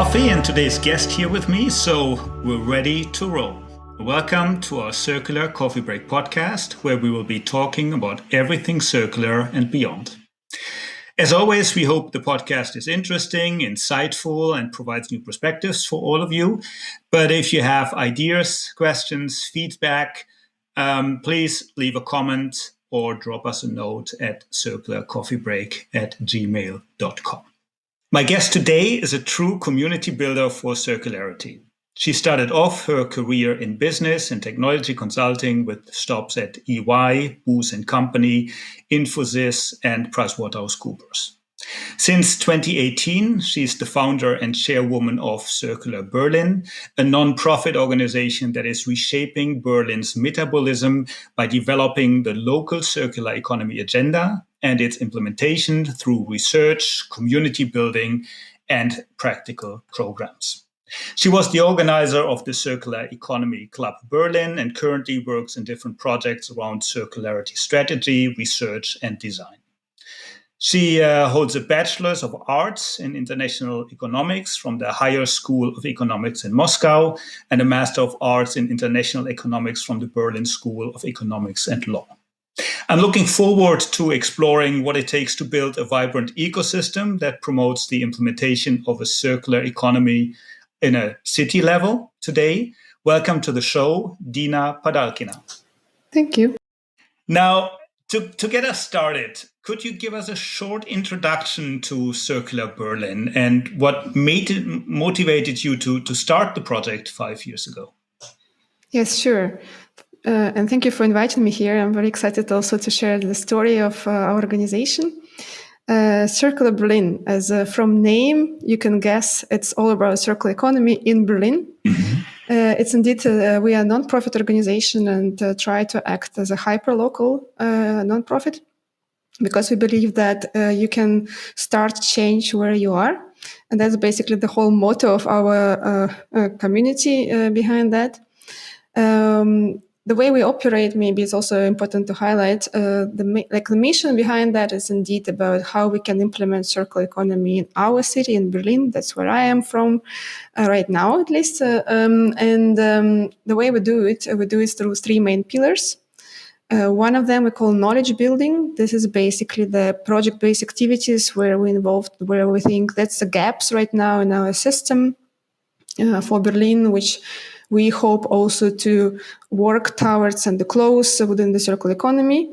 coffee and today's guest here with me, so we're ready to roll. Welcome to our Circular Coffee Break podcast, where we will be talking about everything circular and beyond. As always, we hope the podcast is interesting, insightful, and provides new perspectives for all of you. But if you have ideas, questions, feedback, please leave a comment or drop us a note at circularcoffeebreak@gmail.com. My guest today is a true community builder for circularity. She started off her career in business and technology consulting with stops at EY, Booz & Company, Infosys, and PricewaterhouseCoopers. Since 2018, she's the founder and chairwoman of Circular Berlin, a non-profit organization that is reshaping Berlin's metabolism by developing the local circular economy agenda and its implementation through research, community building, and practical programs. She was the organizer of the Circular Economy Club Berlin and currently works in different projects around circularity strategy, research, and design. She holds a Bachelor's of Arts in International Economics from the Higher School of Economics in Moscow and a Master of Arts in International Economics from the Berlin School of Economics and Law. I'm looking forward to exploring what it takes to build a vibrant ecosystem that promotes the implementation of a circular economy in a city level today. Welcome to the show, Dina Padalkina. Thank you. Now, to get us started, could you give us a short introduction to Circular Berlin and what motivated you to start the project 5 years ago? Yes, sure. And thank you for inviting me here. I'm very excited also to share the story of our organization. Circular Berlin, from name, you can guess it's all about circular economy in Berlin. Mm-hmm. It's indeed, we are a non-profit organization and try to act as a hyper-local non-profit because we believe that you can start change where you are. And that's basically the whole motto of our community behind that. The way we operate maybe is also important to highlight. The mission behind that is indeed about how we can implement circular economy in our city, in Berlin. That's where I am from right now, at least. The way we do it through three main pillars. One of them we call knowledge building. This is basically the project-based activities where we think that's the gaps right now in our system for Berlin, which we hope also to work towards and close within the circular economy.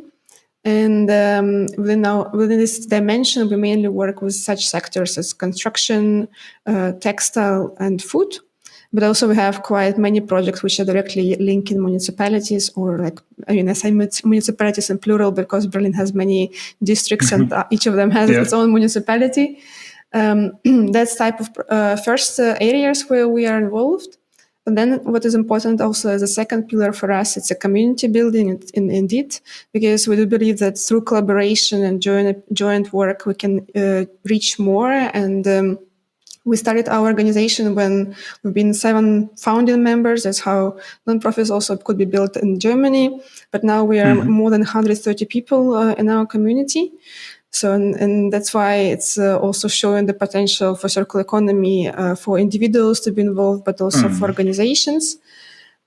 And within this dimension, we mainly work with such sectors as construction, textile, and food. But also we have quite many projects which are directly linking municipalities I say municipalities in plural because Berlin has many districts and each of them has its own municipality. That's type of first areas where we are involved. And then what is important also as a second pillar for us, it's a community building indeed, because we do believe that through collaboration and joint work, we can reach more. And we started our organization when we've been 7 founding members. That's how nonprofits also could be built in Germany. But now we are more than 130 people in our community. So, and that's why it's also showing the potential for circular economy for individuals to be involved, but also for organizations.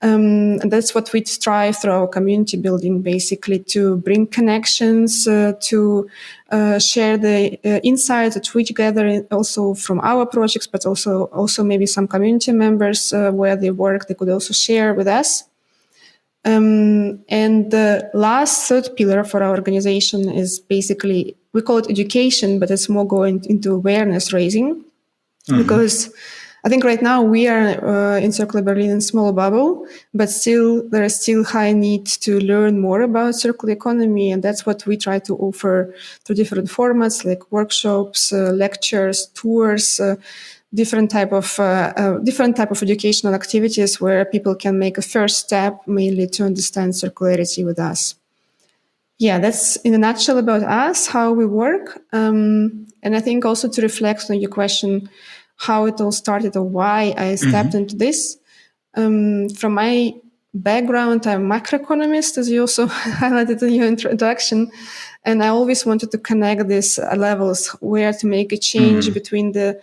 And that's what we strive through our community building, basically to bring connections, to share the insights that we gather also from our projects, but also maybe some community members where they work, they could also share with us. And the last third pillar for our organization is basically, we call it education, but it's more going into awareness raising. Because I think right now we are in Circular Berlin in a small bubble, but there is still high need to learn more about circular economy. And that's what we try to offer through different formats like workshops, lectures, tours, different type of educational activities where people can make a first step mainly to understand circularity with us. Yeah, that's in a nutshell about us, how we work. And I think also to reflect on your question, how it all started or why I stepped into this. From my background, I'm a macroeconomist, as you also highlighted in your introduction. And I always wanted to connect these levels where to make a change between the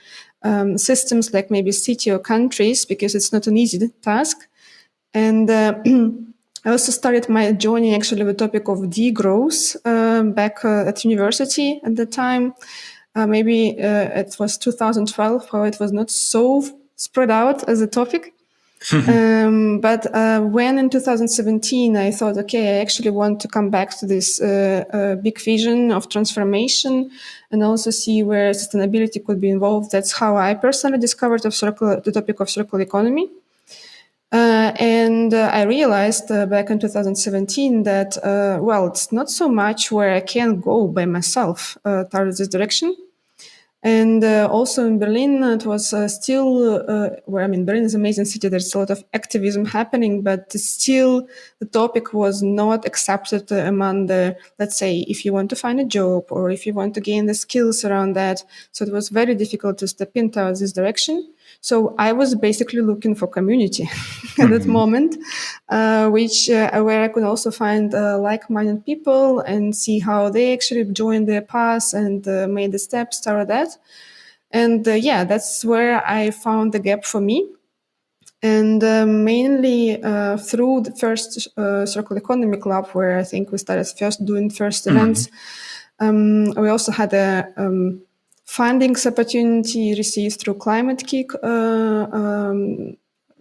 systems like maybe city or countries, because it's not an easy task. And I also started my journey actually with the topic of degrowth back at university at the time. Maybe it was 2012, how it was not so spread out as a topic. But when in 2017 I thought, okay, I actually want to come back to this big vision of transformation and also see where sustainability could be involved. That's how I personally discovered the topic of circular economy. And I realized back in 2017 that, well, it's not so much where I can go by myself towards this direction. And also in Berlin, it was still, Berlin is an amazing city. There's a lot of activism happening, but still the topic was not accepted among the, let's say, if you want to find a job or if you want to gain the skills around that. So it was very difficult to step in towards this direction. So I was basically looking for community at that moment, where I could also find like-minded people and see how they actually joined their path and made the steps toward that. And that's where I found the gap for me. And mainly through the first Circular Economy Club, where I think we started doing events, we also had a fundings opportunity received through Climate Kick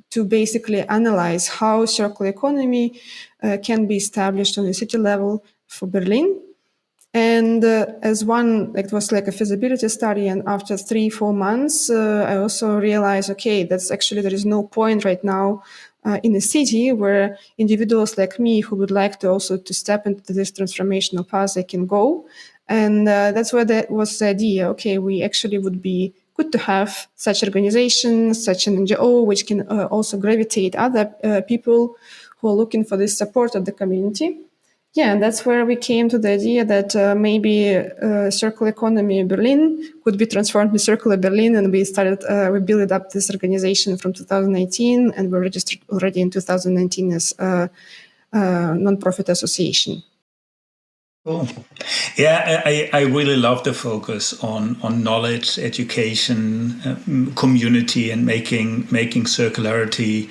to basically analyze how circular economy can be established on a city level for Berlin. And as one, it was like a feasibility study. And after 3-4 months, I also realized, okay, that's actually, there is no point right now in a city where individuals like me who would like to also to step into this transformational path, they can go. And that's where that was the idea. Okay, we actually would be good to have such organization, such an NGO, which can also gravitate other people who are looking for this support of the community. Yeah, and that's where we came to the idea that maybe circular economy in Berlin could be transformed to Circular Berlin, and we built up this organization from 2018, and we're registered already in 2019 as a non-profit association. Cool. Yeah, I really love the focus on knowledge, education, community, and making circularity,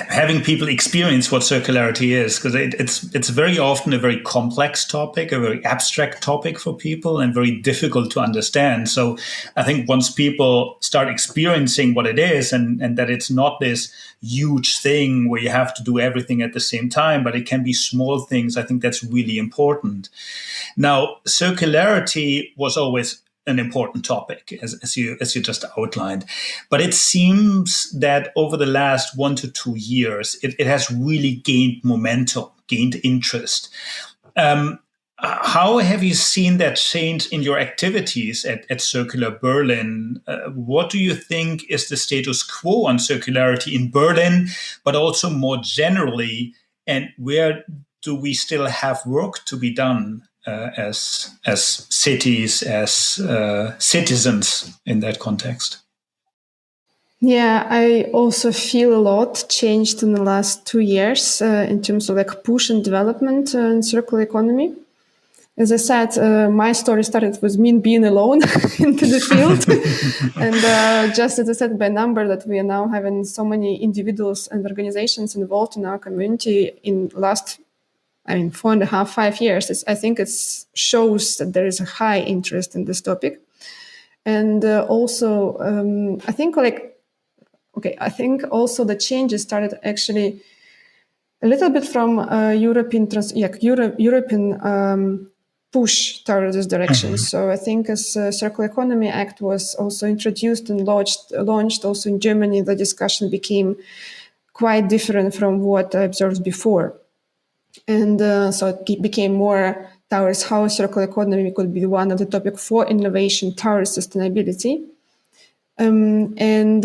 having people experience what circularity is, because it's very often a very complex topic, a very abstract topic for people, and very difficult to understand. So I think once people start experiencing what it is, and that it's not this huge thing where you have to do everything at the same time, but it can be small things, I think that's really important. Now, circularity was always an important topic, as you just outlined. But it seems that over the last 1 to 2 years, it has really gained momentum, gained interest. How have you seen that change in your activities at Circular Berlin? What do you think is the status quo on circularity in Berlin, but also more generally? And where do we still have work to be done as cities, as citizens in that context? Yeah, I also feel a lot changed in the last 2 years in terms of like push and development in circular economy. As I said, my story started with me being alone into the field. And just as I said, by number that we are now having so many individuals and organizations involved in our community in last 4.5-5 years, I think it shows that there is a high interest in this topic. And also, I think also the changes started actually a little bit from European push towards this direction. Mm-hmm. So I think as Circular Economy Act was also introduced and launched also in Germany, the discussion became quite different from what I observed before. And so it became more towards how circular economy could be one of the topics for innovation towards sustainability. And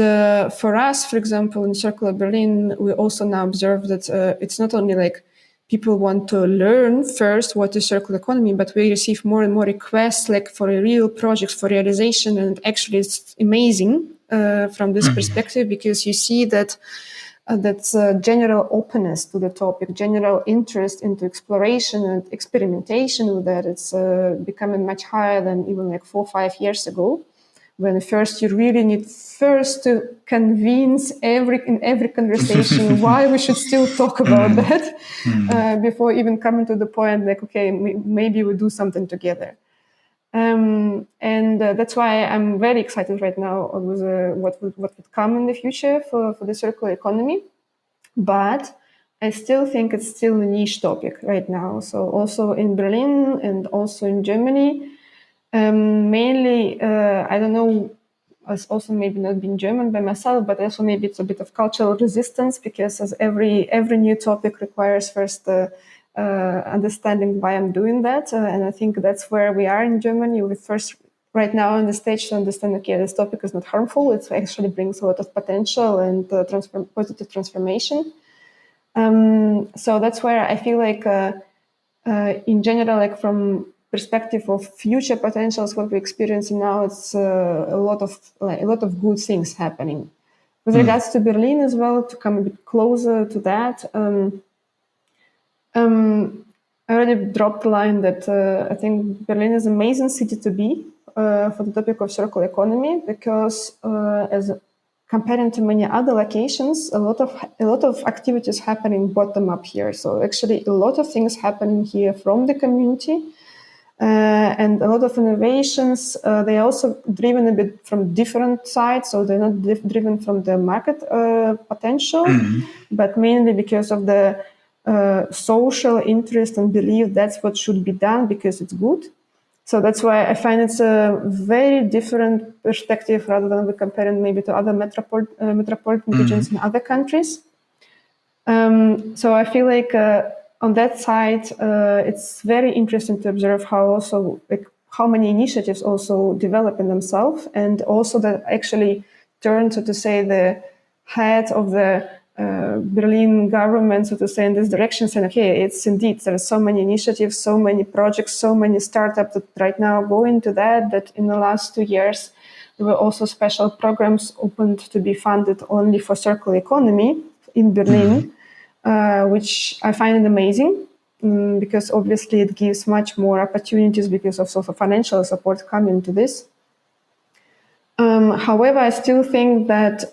for us, for example, in Circular Berlin, we also now observe that it's not only like people want to learn first what is circular economy, but we receive more and more requests like for real projects for realization. And actually it's amazing from this perspective, because you see that that's a general openness to the topic, general interest into exploration and experimentation with that. It's becoming much higher than even like 4 or 5 years ago, when first you really need first to convince in every conversation why we should still talk about that before even coming to the point like, okay, maybe we do something together. And that's why I'm very excited right now with what would come in the future for the circular economy. But I still think it's still a niche topic right now. So also in Berlin and also in Germany, mainly, I don't know, as also maybe not being German by myself, but also maybe it's a bit of cultural resistance, because as every new topic requires first understanding why I'm doing that. And I think that's where we are in Germany. We first right now on the stage to understand, okay, this topic is not harmful. It actually brings a lot of potential and positive transformation. So that's where I feel like in general, like from perspective of future potentials, what we're experiencing now, it's a lot of good things happening. With regards to Berlin as well, to come a bit closer to that, I already dropped the line that I think Berlin is an amazing city to be for the topic of circular economy, because as comparing to many other locations, a lot of activities happening bottom up here. So actually, a lot of things happening here from the community, and a lot of innovations. They are also driven a bit from different sides, so they're not driven from the market potential, but mainly because of the social interest and belief that's what should be done because it's good. So that's why I find it's a very different perspective rather than we comparing maybe to other metropolitan regions in other countries. So I feel like on that side, it's very interesting to observe how also how many initiatives also develop in themselves, and also that actually turn, so to say, the head of the Berlin government, so to say, in this direction, saying, okay, it's indeed, there are so many initiatives, so many projects, so many startups that right now go into that in the last 2 years, there were also special programs opened to be funded only for circular economy in Berlin, which I find it amazing, because obviously it gives much more opportunities because of sort of financial support coming to this. However, I still think that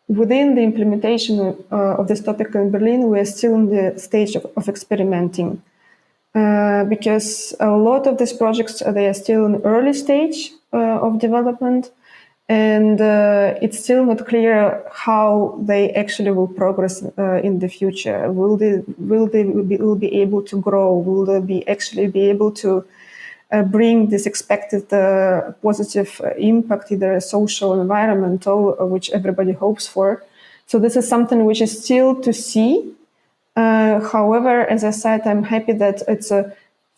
within the implementation of this topic in Berlin, we are still in the stage of experimenting, because a lot of these projects, they are still in early stage of development, and it's still not clear how they actually will progress in the future. Will they be able to grow? Will they actually be able to bring this expected positive impact, either social, environmental, which everybody hopes for? So this is something which is still to see. However, as I said, I'm happy that it's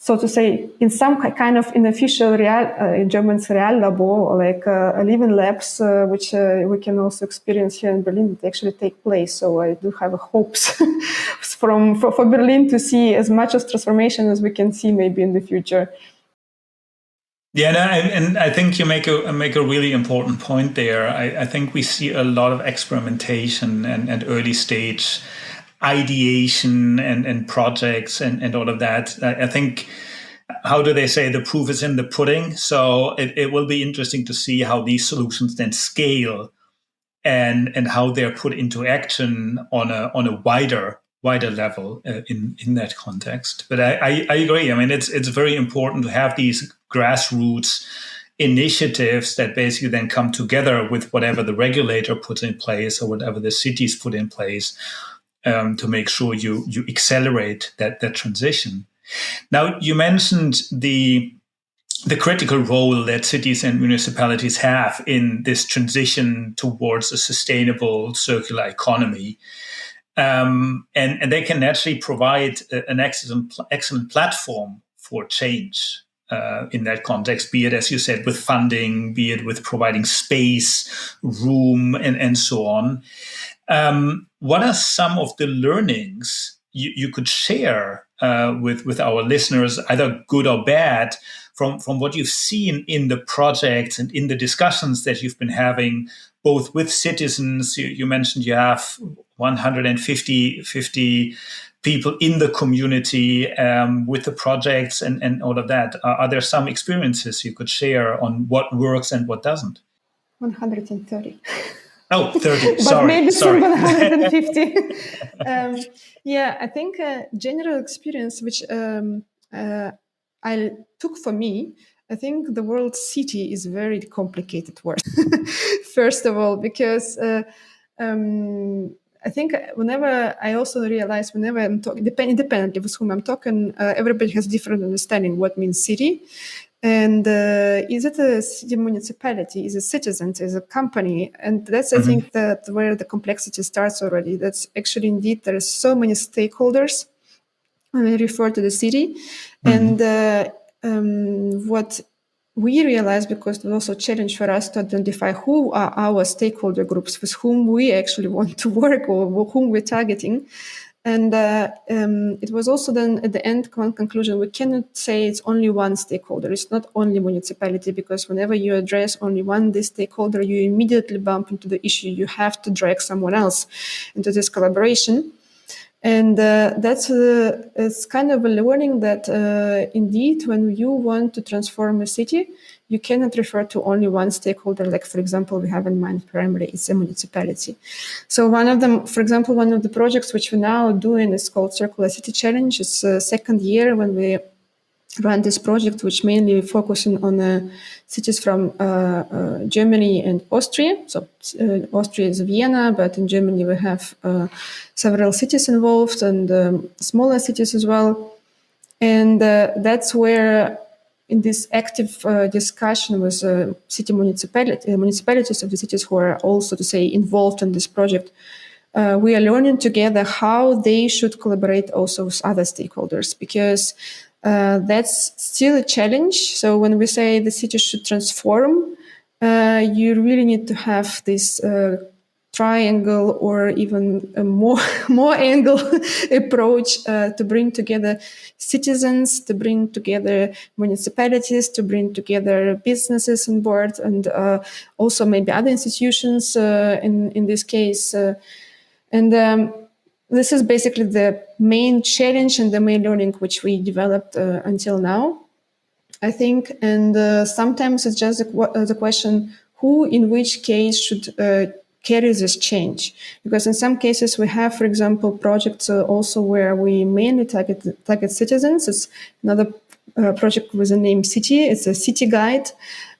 so to say, in some kind of unofficial in German's Reallabor, like living labs, which we can also experience here in Berlin, that actually take place. So I do have hopes for Berlin to see as much as transformation as we can see maybe in the future. Yeah, no, and I think you make a really important point there. I think we see a lot of experimentation and early stage ideation and projects and all of that. I think, how do they say, the proof is in the pudding? So it will be interesting to see how these solutions then scale and how they're put into action on a wider level in that context. But I agree. I mean, it's very important to have these grassroots initiatives that basically then come together with whatever the regulator puts in place or whatever the cities put in place, to make sure you accelerate that transition. Now, you mentioned the critical role that cities and municipalities have in this transition towards a sustainable circular economy. And they can actually provide an excellent platform for change in that context, be it, as you said, with funding, be it with providing space, room, and so on. What are some of the learnings you could share with our listeners, either good or bad, from what you've seen in the projects and in the discussions that you've been having, both with citizens? You mentioned you have 150 people in the community with the projects and all of that. Are there some experiences you could share on what works and what doesn't? 130. Oh, 30. But maybe sorry. 150. Yeah, I think a general experience which I took for me, I think the word city is a very complicated word. First of all, because I think whenever I also realize whenever I'm talking, independently with whom I'm talking, everybody has different understanding what means city. And is it a city municipality? Is it citizens? Is it a company? And that's, I think, that where the complexity starts already. That's actually indeed there are so many stakeholders when we refer to the city. And what we realized, because it was also a challenge for us to identify who are our stakeholder groups with whom we actually want to work or whom we're targeting. And it was also then at the end conclusion, we cannot say it's only one stakeholder. It's not only municipality, because whenever you address only one this stakeholder, you immediately bump into the issue. You have to drag someone else into this collaboration. And that's it's kind of a learning that indeed, when you want to transform a city, you cannot refer to only one stakeholder. Like, for example, we have in mind primarily it's a municipality. So one of them, for example, one of the projects which we're now doing is called Circular City Challenge. It's the second year when we run this project, which mainly focusing on cities from Germany and Austria. So Austria is Vienna, but in Germany we have several cities involved and smaller cities as well. And that's where in this active discussion with municipalities of the cities who are also, to say, involved in this project, we are learning together how they should collaborate also with other stakeholders, because that's still a challenge. So when we say the city should transform, you really need to have this triangle or even a more angle approach to bring together citizens, to bring together municipalities, to bring together businesses on board, and also maybe other institutions in this case. This is basically the main challenge and the main learning which we developed until now, I think. And sometimes it's just the question, who in which case should carry this change? Because in some cases we have, for example, projects also where we mainly target citizens. It's another project with the name City. It's a city guide.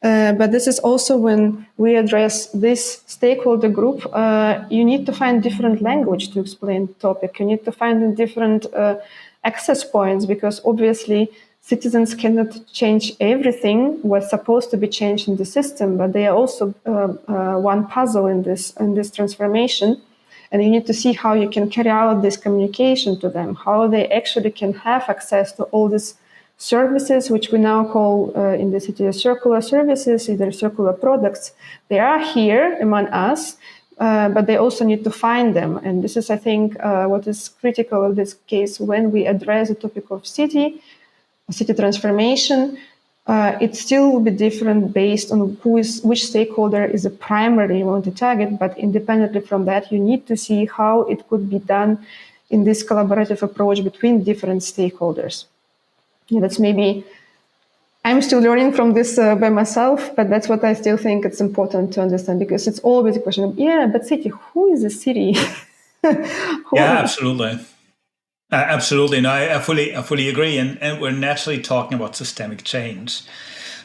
But this is also when we address this stakeholder group, you need to find different language to explain the topic. You need to find different access points, because obviously citizens cannot change everything what's supposed to be changed in the system, but they are also one puzzle in this transformation. And you need to see how you can carry out this communication to them, how they actually can have access to all these services, which we now call in the city circular services, either circular products. They are here among us, but they also need to find them. And this is, I think, what is critical in this case when we address the topic of city transformation. It still will be different based on which stakeholder is the primary you want to target, but independently from that, you need to see how it could be done in this collaborative approach between different stakeholders. Yeah, that's maybe, I'm still learning from this by myself, but that's what I still think it's important to understand, because it's always a question of, but city, who is the city? Yeah, absolutely. Absolutely. No, I fully agree. And we're naturally talking about systemic change.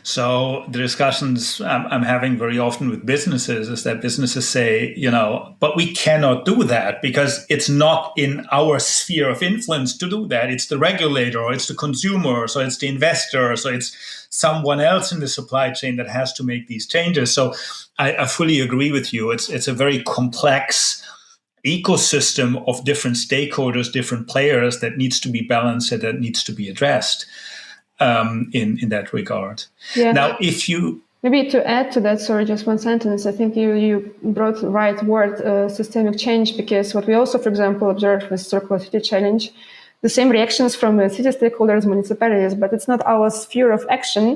So the discussions I'm having very often with businesses is that businesses say, but we cannot do that because it's not in our sphere of influence to do that. It's the regulator, or it's the consumer, so it's the investor, so it's someone else in the supply chain that has to make these changes. So I fully agree with you. It's a very complex ecosystem of different stakeholders, different players that needs to be balanced and that needs to be addressed in that regard. Yeah. Now, if you... Maybe to add to that, sorry, just one sentence. I think you brought the right word, systemic change, because what we also, for example, observed with Circular City Challenge, the same reactions from city stakeholders, municipalities, but it's not our sphere of action.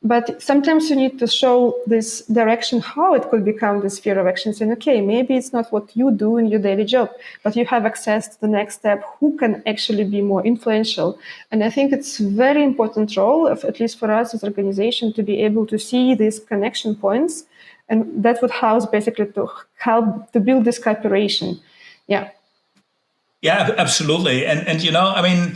But sometimes you need to show this direction, how it could become the sphere of action, saying, okay, maybe it's not what you do in your daily job, but you have access to the next step, who can actually be more influential. And I think it's a very important role, at least for us as an organization, to be able to see these connection points. And that would basically to help to build this cooperation. Yeah. Yeah, absolutely. And I mean,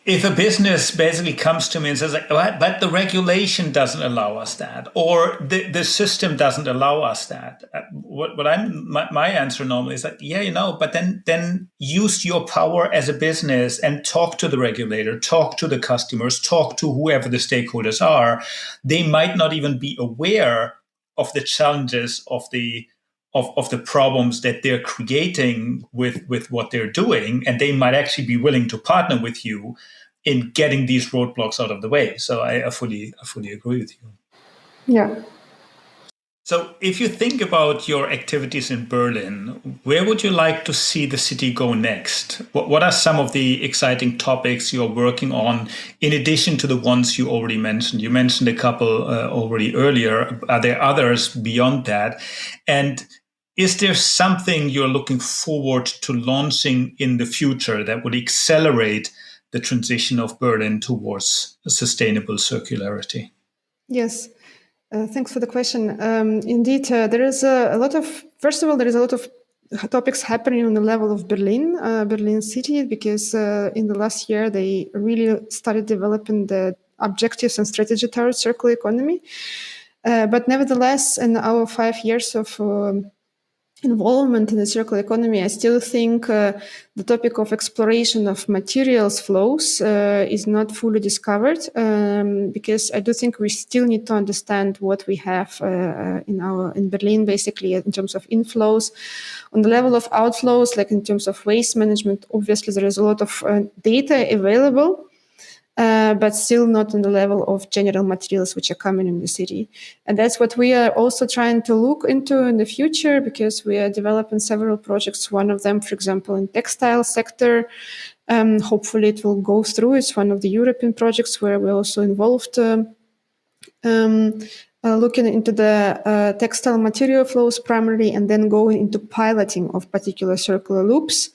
if a business basically comes to me and says, like, but the regulation doesn't allow us that, or the system doesn't allow us that, my answer normally is like, yeah, but then use your power as a business and talk to the regulator, talk to the customers, talk to whoever the stakeholders are. They might not even be aware of the challenges of the problems that they're creating with what they're doing, and they might actually be willing to partner with you in getting these roadblocks out of the way. So I fully agree with you. Yeah. So if you think about your activities in Berlin, where would you like to see the city go next? What are some of the exciting topics you're working on, in addition to the ones you already mentioned? You mentioned a couple already earlier. Are there others beyond that? And is there something you're looking forward to launching in the future that would accelerate the transition of Berlin towards sustainable circularity? Yes. Thanks for the question. Indeed, there is a lot of, first of all, there is a lot of topics happening on the level of Berlin city, because in the last year, they really started developing the objectives and strategy towards circular economy. But nevertheless, in our 5 years of involvement in the circular economy, I still think the topic of exploration of materials flows is not fully discovered, because I do think we still need to understand what we have in Berlin, basically in terms of inflows. On the level of outflows, like in terms of waste management, obviously there is a lot of data available, but still not on the level of general materials which are coming in the city. And that's what we are also trying to look into in the future, because we are developing several projects. One of them, for example, in textile sector. Hopefully it will go through. It's one of the European projects where we're also involved, looking into the textile material flows primarily, and then going into piloting of particular circular loops.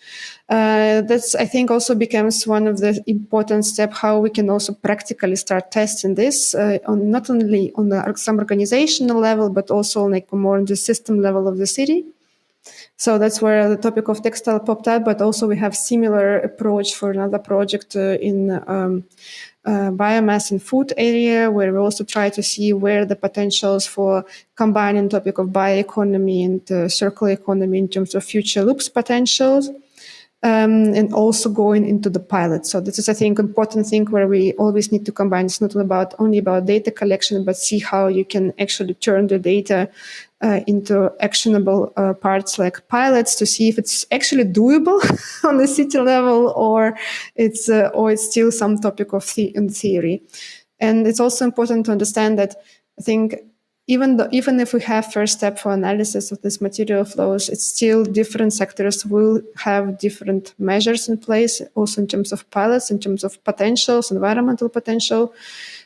That's, I think, also becomes one of the important steps, how we can also practically start testing this on not only on some organizational level, but also like more on the system level of the city. So that's where the topic of textile popped up, but also we have similar approach for another project in biomass and food area, where we also try to see where the potentials for combining topic of bioeconomy and circular economy in terms of future loops potentials. And also going into the pilot. So this is, I think, important thing where we always need to combine. It's not only about data collection, but see how you can actually turn the data into actionable parts like pilots, to see if it's actually doable on the city level, or it's still some topic of in theory. And it's also important to understand that, I think, even if we have first step for analysis of this material flows, it's still different sectors will have different measures in place, also in terms of pilots, in terms of potentials, environmental potential.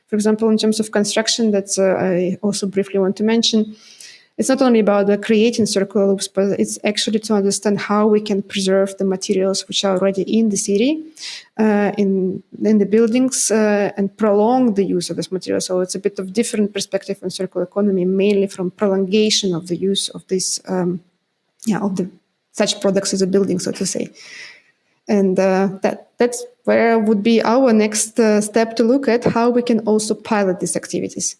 For example, in terms of construction, that's I also briefly want to mention. It's not only about creating circular loops, but it's actually to understand how we can preserve the materials which are already in the city, in the buildings, and prolong the use of this material. So it's a bit of different perspective on circular economy, mainly from prolongation of the use of this, such products as a building, so to say. And that's where would be our next step, to look at how we can also pilot these activities.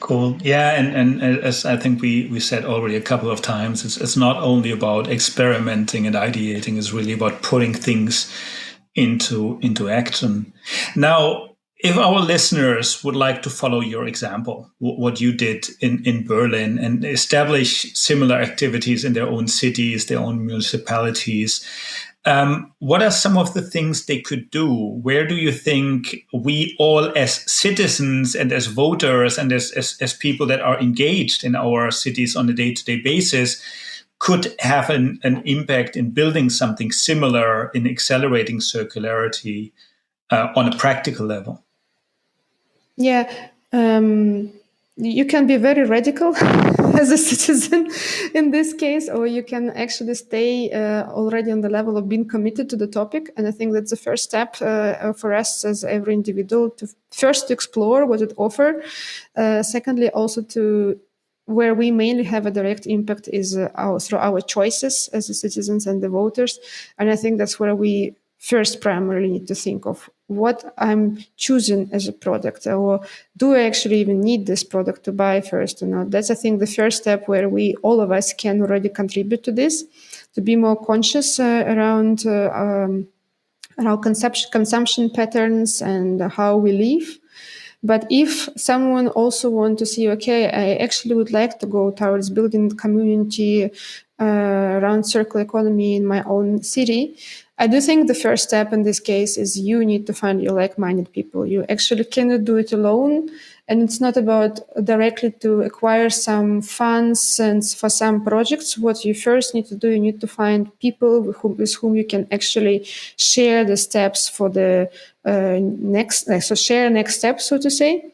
Cool. Yeah, and as I think we said already a couple of times, it's not only about experimenting and ideating, it's really about putting things into action. Now, if our listeners would like to follow your example, what you did in Berlin, and establish similar activities in their own cities, their own municipalities, what are some of the things they could do? Where do you think we all as citizens and as voters and as people that are engaged in our cities on a day-to-day basis could have an impact in building something similar in accelerating circularity on a practical level? Yeah, you can be very radical as a citizen in this case, or you can actually stay already on the level of being committed to the topic. And I think that's the first step for us as every individual to first explore what it offers. Secondly, also to where we mainly have a direct impact is through our choices as the citizens and the voters. And I think that's where we first primarily need to think of what I'm choosing as a product, or do I actually even need this product to buy first or not? That's, I think, the first step where we, all of us, can already contribute to this, to be more conscious around consumption patterns and how we live. But if someone also wants to see, okay, I actually would like to go towards building community around circular economy in my own city, I do think the first step in this case is you need to find your like-minded people. You actually cannot do it alone. And it's not about directly to acquire some funds and for some projects. What you first need to do, you need to find people with whom you can actually share the steps for the share next steps, so to say.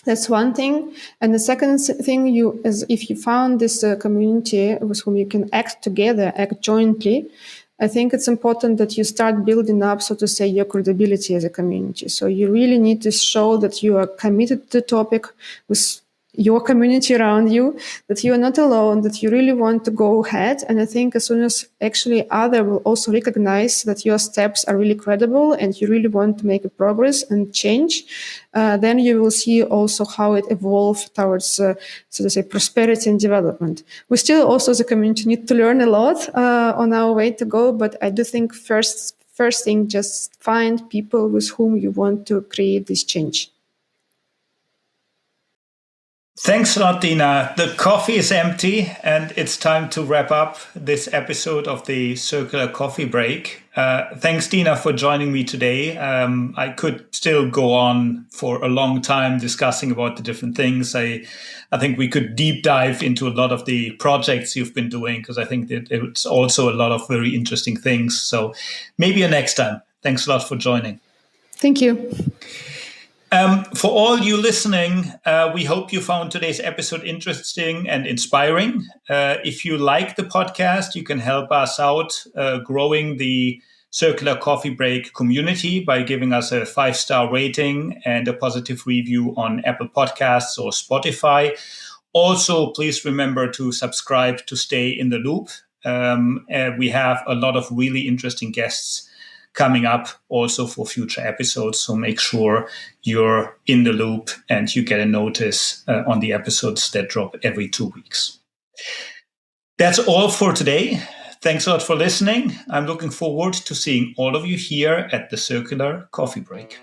That's one thing. And the second thing, if you found this community with whom you can act together, act jointly, I think it's important that you start building up, so to say, your credibility as a community. So you really need to show that you are committed to the topic with your community around you, that you are not alone, that you really want to go ahead. And I think as soon as actually others will also recognize that your steps are really credible and you really want to make a progress and change, then you will see also how it evolves towards, so to say, prosperity and development. We still also as a community need to learn a lot on our way to go, but I do think first thing, just find people with whom you want to create this change. Thanks a lot, Dina. The coffee is empty, and it's time to wrap up this episode of the Circular Coffee Break. Thanks, Dina, for joining me today. I could still go on for a long time discussing about the different things. I think we could deep dive into a lot of the projects you've been doing, because I think that it's also a lot of very interesting things. So maybe a next time. Thanks a lot for joining. Thank you. For all you listening, we hope you found today's episode interesting and inspiring. If you like the podcast, you can help us out growing the Circular Coffee Break community by giving us a 5-star rating and a positive review on Apple Podcasts or Spotify. Also, please remember to subscribe to stay in the loop. We have a lot of really interesting guests coming up also for future episodes. So make sure you're in the loop and you get a notice on the episodes that drop every 2 weeks. That's all for today. Thanks a lot for listening. I'm looking forward to seeing all of you here at the Circular Coffee Break.